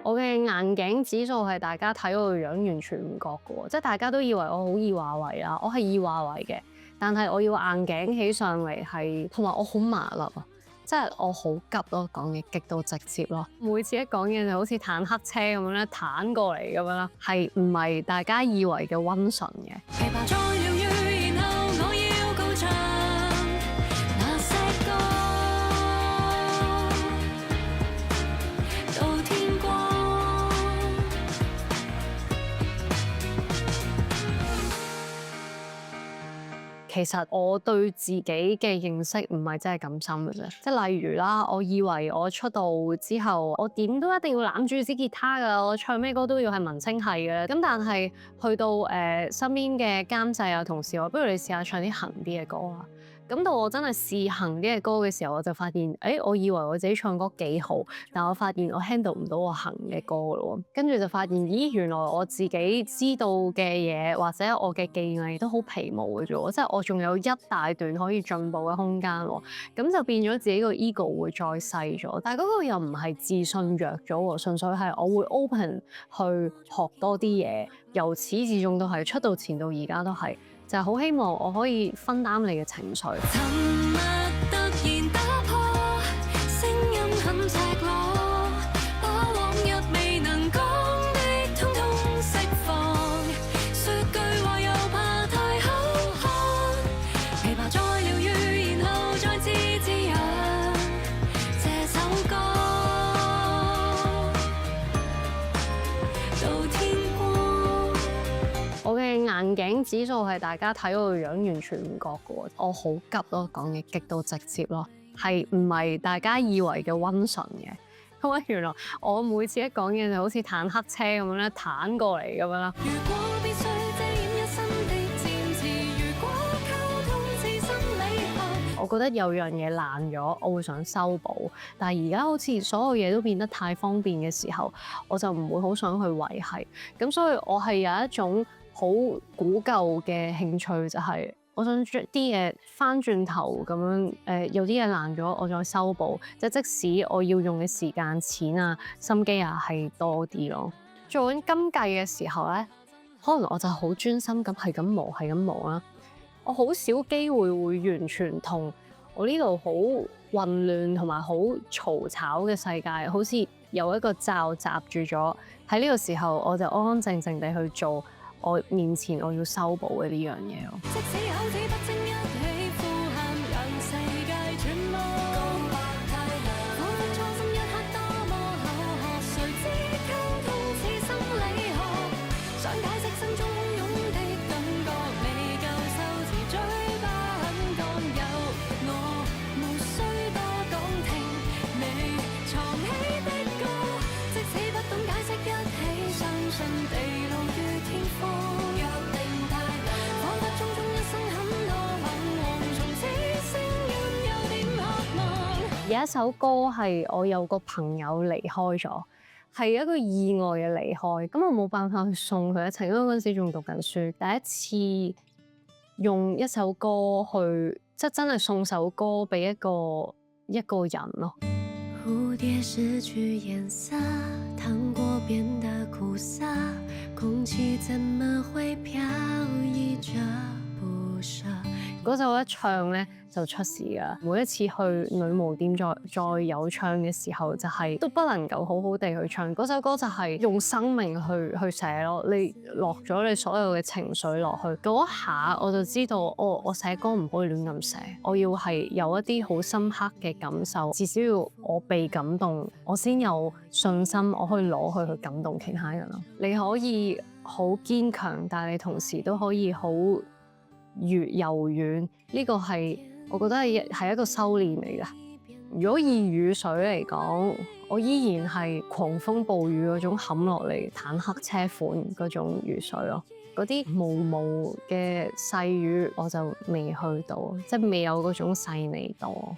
我嘅硬頸指數係大家睇我個樣完全唔覺嘅喎，即係大家都以為我好易話為啦，我係易話為嘅，但係我要硬頸起上嚟係，同埋我好麻甩啊，即係我好急咯，講嘢極度直接咯，每次一講嘢就好似坦克車咁樣咧，彈過嚟咁樣啦，係唔係大家以為嘅溫順嘅？其實我對自己嘅認識唔係真係咁深嘅啫，即係例如啦，我以為我出道之後，我點都一定要攬住支吉他㗎，我唱咩歌都要係文青系嘅。咁但係去到身邊嘅監製啊同事話，不如你試下唱啲行啲嘅歌啦。咁到我真係試行啲嘅歌嘅時候，我就發現，我以為我自己唱歌幾好，但我發現我 handle 唔到我行嘅歌咯。跟住就發現，咦，原來我自己知道嘅嘢或者我嘅技藝都好皮毛嘅啫，即係我仲有一大段可以進步嘅空間喎。咁就變咗自己個 ego 會再細咗，但係嗰個又唔係自信弱咗喎，純粹係我會 open 去學多啲嘢，由始至終都係出道前到而家都係。就係好希望我可以分擔你嘅情緒。沉默突然打破，聲音很赤裸，把往日未能講的通通釋放，說句話又怕太口渴，琵琶再療癒，然後再次滋養這首歌到天光。我嘅硬頸指數係大家睇我個樣完全唔覺嘅喎，我好急咯，講嘢極度直接咯，係唔係大家以為嘅溫順嘅？因為原來我每次一講嘢就好似坦克車咁樣咧，彈過嚟咁樣啦。如果必須遮掩一身的尖刺，如果溝通是心理學，我覺得有樣嘢爛咗，我會想修補，但係而家好似所有嘢都變得太方便嘅時候，我就唔會好想去維繫，咁所以我係有一種好古舊嘅興趣，就係我想將啲嘢翻轉頭咁樣，有啲嘢爛咗，我再修補。即使我要用嘅時間、錢啊、心機啊係多啲咯。做緊今季嘅時候咧，可能我就好專心咁係咁磨，係咁磨啦。我好少機會會完全同我呢度好混亂同埋好嘈吵嘅世界，好似有一個罩閘住咗。喺呢個時候，我就安安靜靜地去做我面前我要修補嘅呢樣嘢咯。即使口齒不清一起呼喊，讓世界轉彎。告白太陽，彷彿初心一刻多麼口渴，誰知溝通似心理學，想解釋心中洶湧的感覺，未夠修辭嘴巴很乾，有我無需多講聽，未藏起的歌，即使不懂解釋一起相信地老於天荒。有一首歌係我有個朋友離開咗，係一個意外嘅離開，咁我冇辦法去送佢一程，因為嗰陣時仲讀緊書，第一次用一首歌去，即真係送首歌俾一個人咯。蝴蝶失去顏色，糖果變得苦澀，空氣怎麼會飄逸着不捨？嗰首一唱咧就出事㗎，每一次去女巫店再有唱嘅時候，就係都不能夠好好地去唱。嗰首歌就係用生命去寫咯，你落咗你所有嘅情緒落去，嗰一下我就知道，我寫歌唔可以亂咁寫，我要係有一啲好深刻嘅感受，至少要我被感動，我先有信心我可以攞去感動其他人咯。你可以好堅強，但係你同時都可以好柔軟，呢個係我覺得係一個修煉嚟㗎。如果以雨水嚟講，我依然係狂風暴雨嗰種冚落嚟坦克車款嗰種雨水咯。嗰啲毛毛嘅細雨我就未去到，即係未有嗰種細膩度。